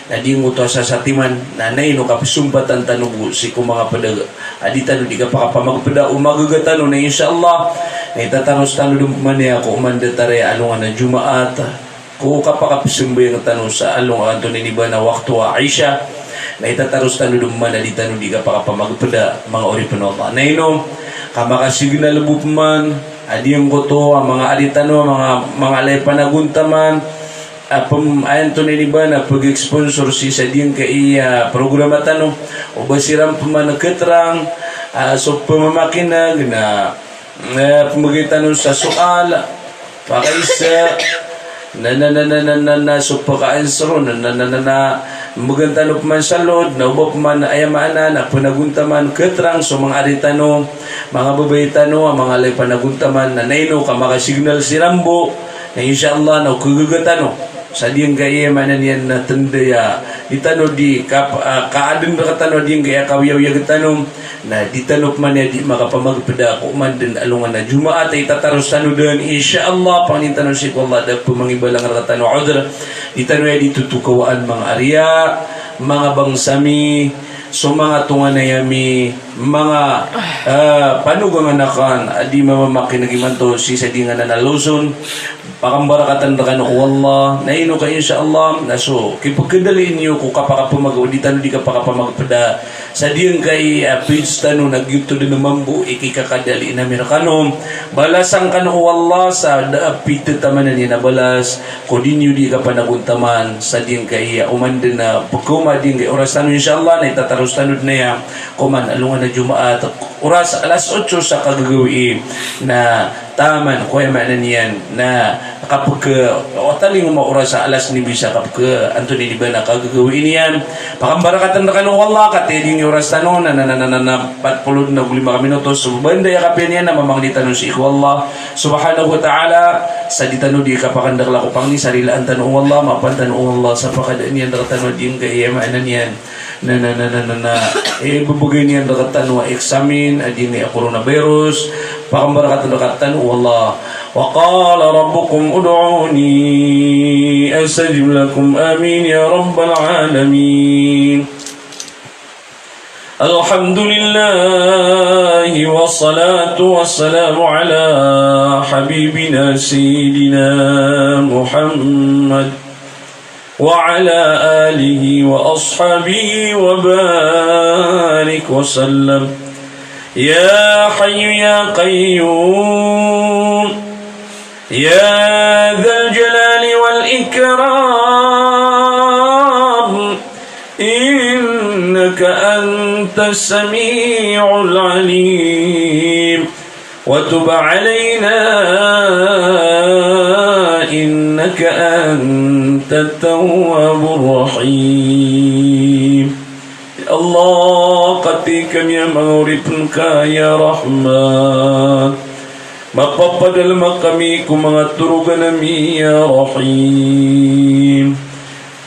na di mo to sa satiman na naino kapisumbatan tanugo si kung mga padag aditano di ka pakapamagpada umagagatano na inshallah na itatanos tano dumpman niya kung mandatare alungan na jumaat kung kapakapisumbay ng tanong sa alung anto ni ba na waktu wa Aisha na itatanos tano dumpman na ditano di ka pakapamagpada mga oripin Allah naino kamakasignal bupman adiyang ko to ang mga aditano mga alay panaguntaman ayan to ni ba na pag-sponsor si sa diyang kay programa tanong o basiram pamanagkatrang so pamamakinag na pamagitan sa sual pakaisa na so paka-answer na magantano man salod na ubap man ayamana na panaguntaman katrang so mga aritano mga babaytano ang mga alay panaguntaman na naino ka makasignal si Rambo na inshallah na kugugatano sa diyang kaya manan yan na tandaya ditano di kaadun na katano diyang kaya kawiyaw katano na ditanop man ya di makapamagpada ko man din alungan na jumaat ay tataros tano din inshallah pangintanong si Allah da pumangibalang katano order ditano ya ditutukawaan mga arya mga bangsami so mga tunganayami mga panugang anakan adi mamamakinag-imanto si sa di nga nanaluson pakambarakatan na kano Allah naino ka inshallah na so kipagkadaliin niyo kung kapakapamagauditan di ka pakapamagpada sa diyang kay page tano nagyuto din naman bu ikikakadali na mirakano balasang kano Allah sa daapit tamanan niya na balas kung di niyo di ka panaguntaman sa diyang kay umanda na pagkuma diyang kay oras tano inshallah na itataros tanod na yan kuman alungan na jumaat oras alas 8 sa kagagawi na taman kuya maanan yan na kapag taling umaoras sa alas ni bisa kapag Anthony di ba na kagagawin yan pakambarakatan na kanong wala kateding oras tanong na patpulod na 5 minutos so banda yakapin yan na mamangli tanong si Allah subhanahu wa ta'ala sa di tanong di kapakandakla ko pang ni sarilaan tanong Allah mapantanong Allah sa pakadaan yan nakatanong din kaya maanan yan na ibubugay niyan nakatanong examine adin ni coronavirus pakambarakatan nakatan wallah wa qala rabbukum ud'uni astajib lakum amin ya rabbal alamin الحمد لله والصلاة والسلام على حبيبنا سيدنا محمد وعلى آله وأصحابه وبارك وسلم. يا حي يا قيوم يا ذا الجلال والإكرام إنك أنت السميع العليم وتب علينا إنك أنت التواب الرحيم. Allah kati kami menguripkan ya Rahman mapapadal kami ku mga turugan nami ya Rahim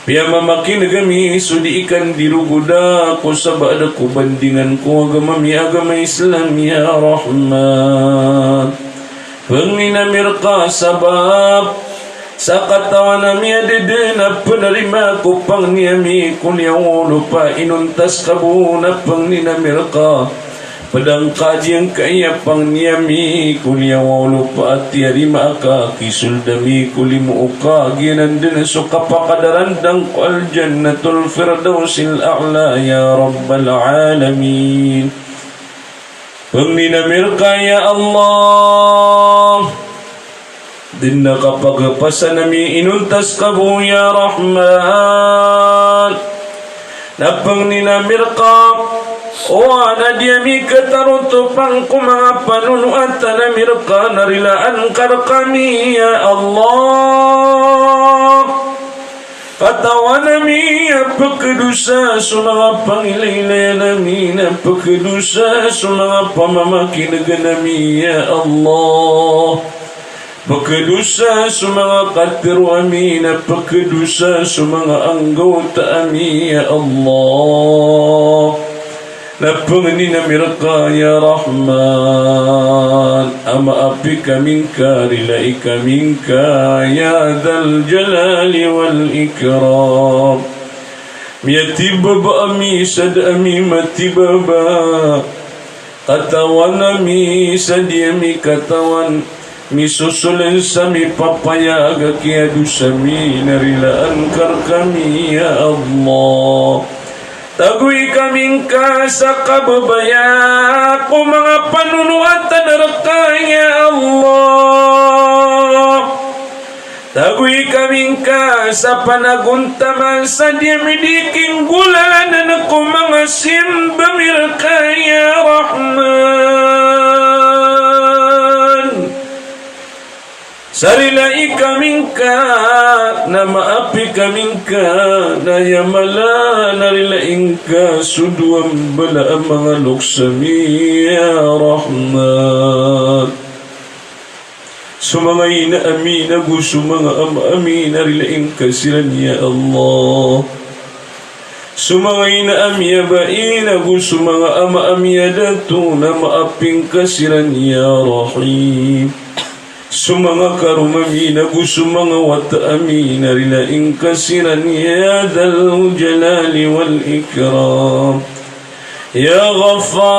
biya mamakin kami sudi ikan diruguda ko sabada ko bandingan ko agama mi agama Islam ya Rahman penginamir ka sabab sa katawan nami adede na penerima ko pang niyami kunya lupa inuntas kabu na pang ninamir ka pedang kajian kaya pang niyami kunya lupa tiarima ka kisul dami kulimu uka ginan din suka pakadaran dang ko aljannatul firdausil a'la ya rabbal alamin pang ninamir ka ya Allah dinna kapag pasanami inuntas kabu ya Rahman napang ninamir ka o anadiyami katarutupang kumanga panunuan tanamir ka narilaan kar kami ya Allah katawan nami apakadusa sumanga pangilaylay nami napakadusa sumanga pamamakinag nami ya Allah pagkadusa sa mga katiru amin at pagkadusa sa mga anggota amin ya Allah napanganinamir ka ya Rahman ama api kaminka rilai kaminka ya dal jalali wal ikram miyatiba ba ami sad ami matiba ba katawan ami sadyami katawan misusulin sami papayaga kiadu sami narilaan kar kami ya Allah tagui kaming ka sa kababaya ko mga panunuatan naraka ya Allah tagui kaming ka sa panaguntaman sa diyamidiking gulan na ko mga simbamir ka ya Rahman sarila ikamingka na maapi kamingka na yamala narila ingka suduam bala ang mga luksami ya Rahman sumangay na amin na gusto mga amin narila ingka silan ya Allah sumangay na amya bain na gusto mga amya dato na maaping kasiran ya Rahim sumanga karumami na gusto mga wata amin na rilaing kasiran ya dal jalali wal ikram ya Ghaffar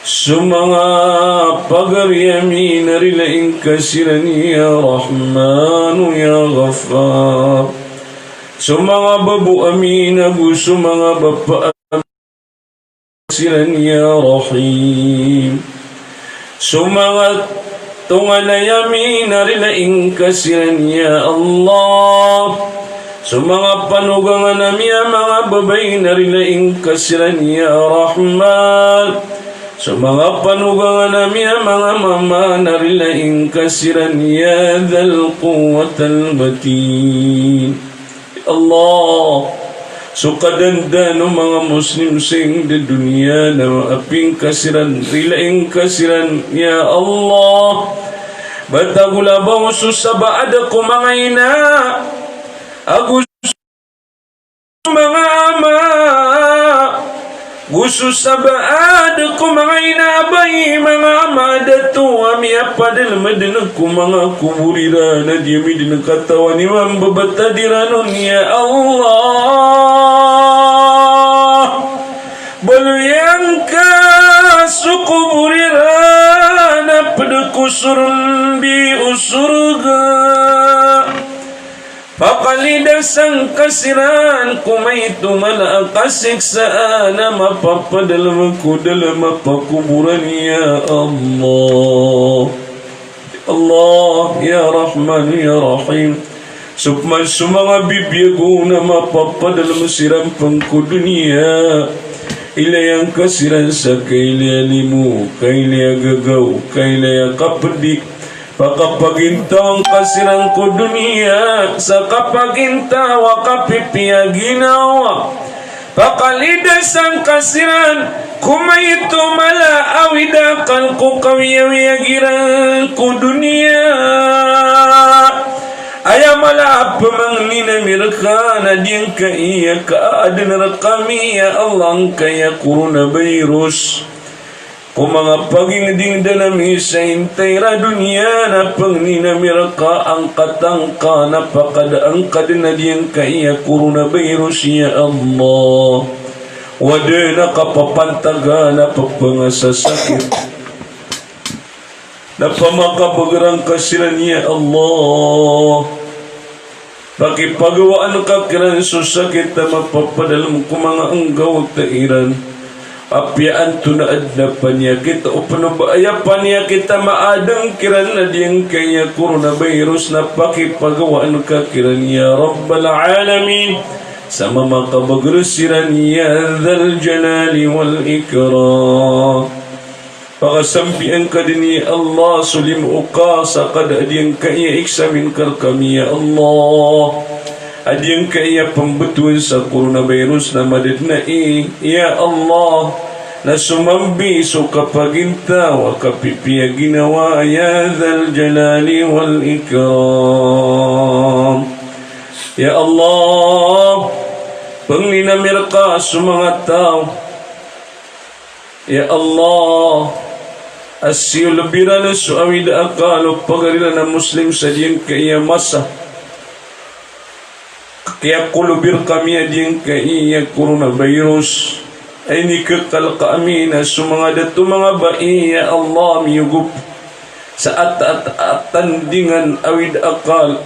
sumanga pagariyami na rilaing kasiran ya Rahmanu ya Ghaffar sumanga babu amin na gusto mga bapa kasiran ya Rahim sumangat tunganayami narilaing kasiran ya Allah sumanga panugangan nami mga babay narilaing kasiran ya Rahman sumanga panugangan nami mga mama narilaing kasiran ya dhal quwwatal matin Allah sukadanda no mga Muslim sing di dunia na aping kasiran rilaing kasiran ya Allah batagulabaw susabaad ko mga ina agus mga ama gusto sabaad ko mga inabay mga ama dato ami apadal madanag ko mga kuburira na diyami din katawan ni mambabata diranon ya Allah Pakalida sang kasiran kumaitu mala kasiksaan mapapadalama ko dalama pakuburan ya Allah. Allah ya Rahman ya Rahim. Sukman sumanga bibiyago na mapapadalama siram pangko dunia. Ilayang kasiran sa kailaya limu, kailaya gagaw, kailaya kapadik. Pakapagintang kasiran ko dunia sa kapaginta wa kapipia ginawa. Pakalidas ang kasiran kumaito mala awidakal ko kawiyawiyagiran ko dunia. Ayamala pamang ninamirka na diyang kaiya kaadinara kami ya Allah kaya coronavirus. Kung mga pagingding danami sa hintay ra dunia na pang ninamirka ang katangka na pakadaang kadinadiyang kaya coronavirus ya Allah. Wada na kapapantaga na pagpangasasakit. Napamakabagarang kasiran ya Allah. Pakipagawaan ka kiran susakit na mapapadalam ko mga anggaw tairan. Apiaan tunaad na panyakit o panubaaya panyakit na maadang kiran na diyang kaya coronavirus na pakipagawaan ka kiran ya Rabbal Alamin. Sa mamakabagrasiran ya Dhal Jalali wal Ikram. Pakasampian ka din ni Allah sulimu ka sa kadadiyang kaya iksamin kar kami ya Allah. Adiyang kaya pembetuan sa coronavirus na madadnai ya Allah. Na sumambi so kapaginta wa kapipia ginawa ya Dhal Jalali wal Ikram. Ya Allah, panglinamir ka sa mga tao. Ya Allah, asyul birana suawid akalo pagarila na Muslim sa diyang kaya masa. Kaya kulubir kami diyang kaya coronavirus. Ay ni kekal kami na sumanga datu mga bai ya Allah miyugup sa at-tandingan awid akal.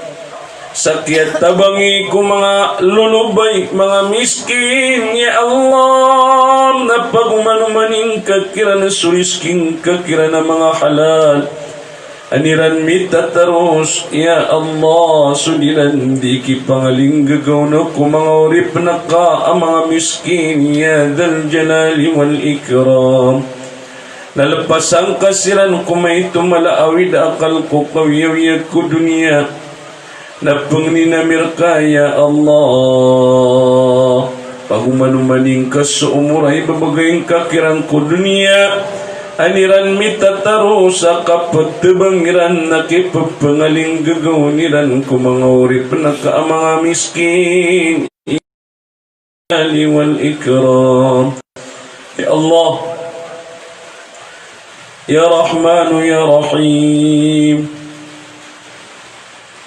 Sakit tabangi ko mga lulubay, mga miskin ya Allah. Napagmanumaning kakira na surisking kakira na mga halal. Aniran mita taros ya Allah. Sudiran di ki pangaling gagaw na ko mga urip na ka ang mga miskin ya Dhal Jalali wal Ikram. Nalapas ang kasiran ko may tumalaawid akal ko kawiyawiyag ko dunia. Napang ninamir ka ya Allah. Pagumanumaning ka sa umuray babagayang kakirang ko dunia. Aniran mitataro sa kapagtabangiran nakipapangaling gagawiniran ko mga urip na ka mga miskin. Iyali wal Ikram. Ya Allah, Ya Rahmanu Ya Rahim.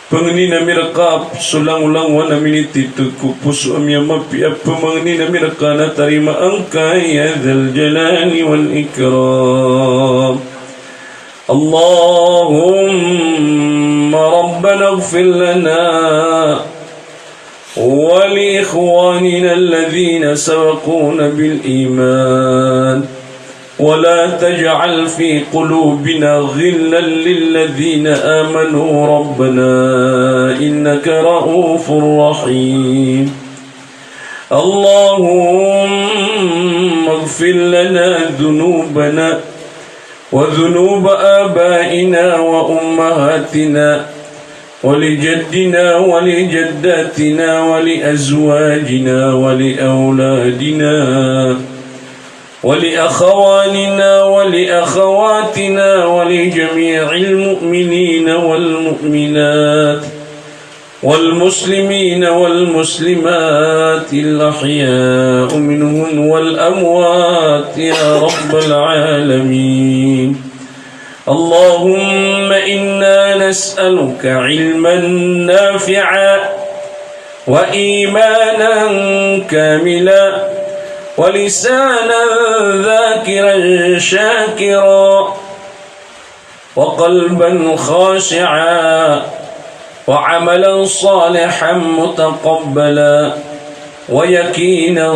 Pangani na mirakap, sulang-ulang wana minititud ko puso amya mapiap. Pangani na miraka na tarima ang kaya Dhal Jalali wal Ikram. Allahumma Rabbana ighfir lana wa li ikhwanina alladhina sabaquna bil iman. ولا تجعل في قلوبنا غلا للذين آمنوا ربنا إنك رؤوف رحيم. اللهم اغفر لنا ذنوبنا وذنوب آبائنا وأمهاتنا ولجدنا ولجداتنا ولأزواجنا ولأولادنا ولأخواننا ولأخواتنا ولجميع المؤمنين والمؤمنات والمسلمين والمسلمات الأحياء منهم والأموات يا رب العالمين. اللهم إنا نسألك علما نافعا وإيمانا كاملا ولسانا ذاكرا شاكرا وقلبا خاشعا وعملا صالحا متقبلا ويقينا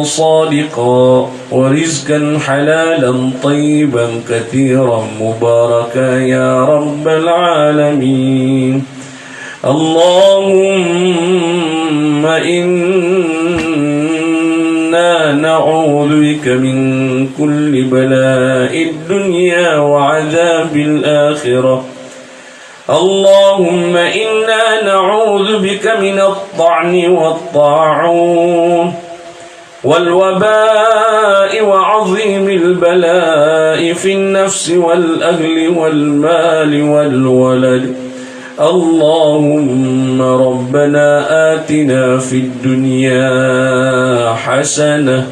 صادقا ورزقا حلالا طيبا كثيرا مباركا يا رب العالمين. اللهم إنا نعوذ بك من كل بلاء الدنيا وعذاب الآخرة. اللهم إنا نعوذ بك من الطعن والطاعون والوباء وعظيم البلاء في النفس والأهل والمال والولد. اللهم ربنا آتنا في الدنيا حسنة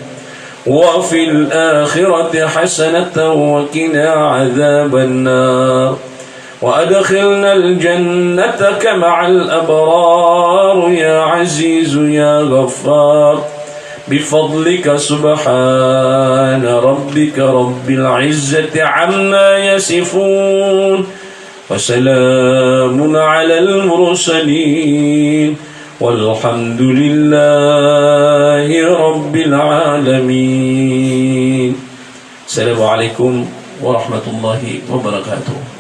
وفي الآخرة حسنة وقنا عذاب النار وأدخلنا الجنة مع الأبرار يا عزيز يا غفار بفضلك سبحان ربك رب العزة عما يصفون وسلام على المرسلين والحمد لله رب العالمين. السلام عليكم ورحمة الله وبركاته.